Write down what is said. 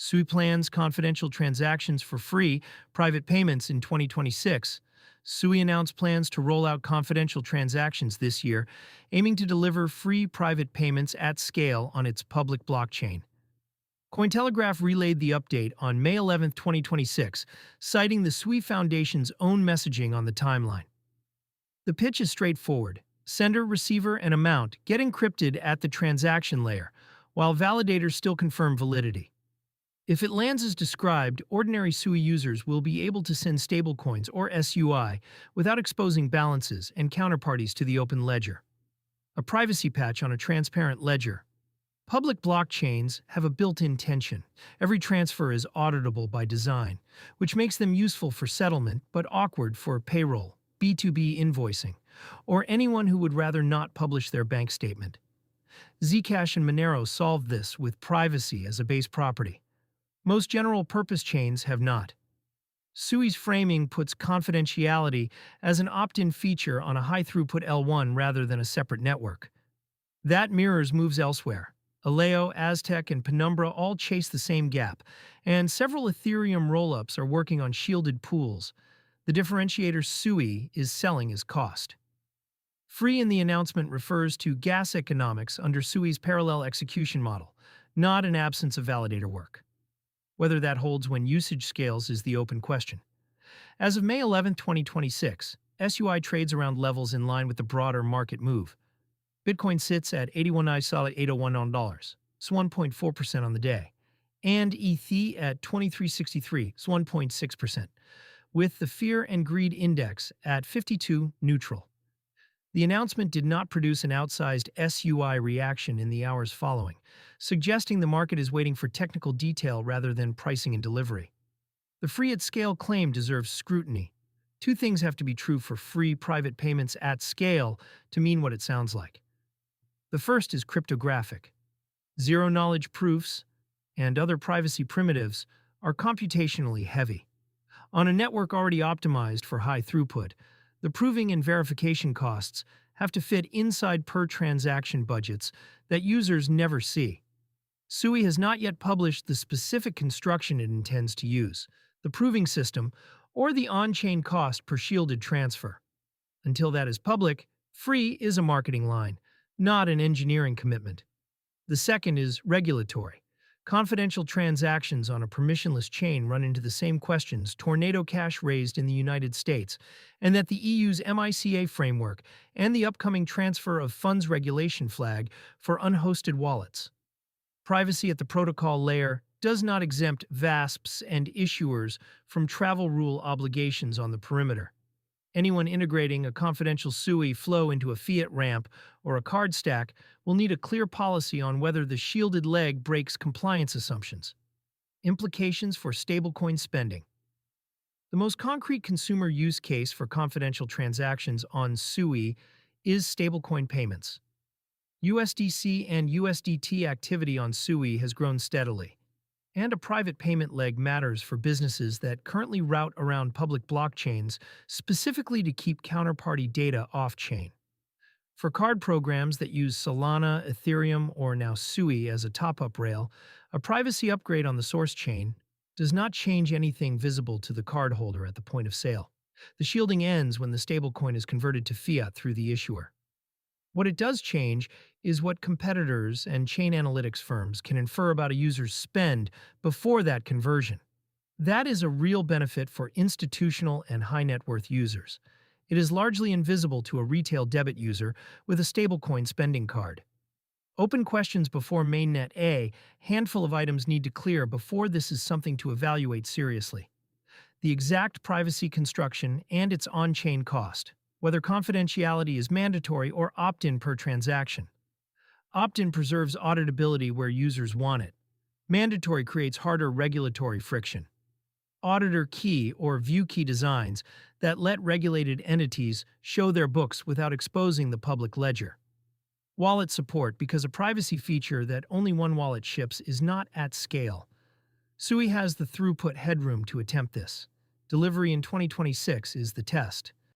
SUI plans confidential transactions for free private payments in 2026. SUI announced plans to roll out confidential transactions this year, aiming to deliver free private payments at scale on its public blockchain. Cointelegraph relayed the update on May 11, 2026, citing the SUI Foundation's own messaging on the timeline. The pitch is straightforward. Sender, receiver, and amount get encrypted at the transaction layer, while validators still confirm validity. If it lands as described, ordinary SUI users will be able to send stablecoins, or SUI, without exposing balances and counterparties to the open ledger. A privacy patch on a transparent ledger. Public blockchains have a built-in tension. Every transfer is auditable by design, which makes them useful for settlement but awkward for payroll, B2B invoicing, or anyone who would rather not publish their bank statement. Zcash and Monero solved this with privacy as a base property. Most general-purpose chains have not. SUI's framing puts confidentiality as an opt-in feature on a high-throughput L1 rather than a separate network. That mirrors moves elsewhere. Aleo, Aztec, and Penumbra all chase the same gap, and several Ethereum rollups are working on shielded pools. The differentiator SUI is selling as cost. Free in the announcement refers to gas economics under SUI's parallel execution model, not an absence of validator work. Whether that holds when usage scales is the open question. As of May 11, 2026, SUI trades around levels in line with the broader market move. Bitcoin sits at $81,801, so 1.4% on the day, and ETH at 2363, so 1.6%, with the Fear and Greed Index at 52 neutral. The announcement did not produce an outsized SUI reaction in the hours following, suggesting the market is waiting for technical detail rather than pricing and delivery. The free-at-scale claim deserves scrutiny. Two things have to be true for free private payments at scale to mean what it sounds like. The first is cryptographic. Zero-knowledge proofs and other privacy primitives are computationally heavy. On a network already optimized for high throughput, the proving and verification costs have to fit inside per-transaction budgets that users never see. SUI has not yet published the specific construction it intends to use, the proving system, or the on-chain cost per shielded transfer. Until that is public, free is a marketing line, not an engineering commitment. The second is regulatory. Confidential transactions on a permissionless chain run into the same questions Tornado Cash raised in the United States, and that the EU's MiCA framework and the upcoming transfer of funds regulation flag for unhosted wallets. Privacy at the protocol layer does not exempt VASPs and issuers from travel rule obligations on the perimeter. Anyone integrating a confidential SUI flow into a fiat ramp or a card stack will need a clear policy on whether the shielded leg breaks compliance assumptions. Implications for stablecoin spending. The most concrete consumer use case for confidential transactions on SUI is stablecoin payments. USDC and USDT activity on SUI has grown steadily, and a private payment leg matters for businesses that currently route around public blockchains specifically to keep counterparty data off-chain. For card programs that use Solana, Ethereum, or now SUI as a top-up rail, a privacy upgrade on the source chain does not change anything visible to the cardholder at the point of sale. The shielding ends when the stablecoin is converted to fiat through the issuer. What it does change is what competitors and chain analytics firms can infer about a user's spend before that conversion. That is a real benefit for institutional and high-net-worth users. It is largely invisible to a retail debit user with a stablecoin spending card. Open questions before mainnet. A handful of items need to clear before this is something to evaluate seriously. The exact privacy construction and its on-chain cost, whether confidentiality is mandatory or opt-in per transaction. Opt-in preserves auditability where users want it. Mandatory creates harder regulatory friction. Auditor key or view key designs that let regulated entities show their books without exposing the public ledger. Wallet support, because a privacy feature that only one wallet ships is not at scale. SUI has the throughput headroom to attempt this. Delivery in 2026 is the test.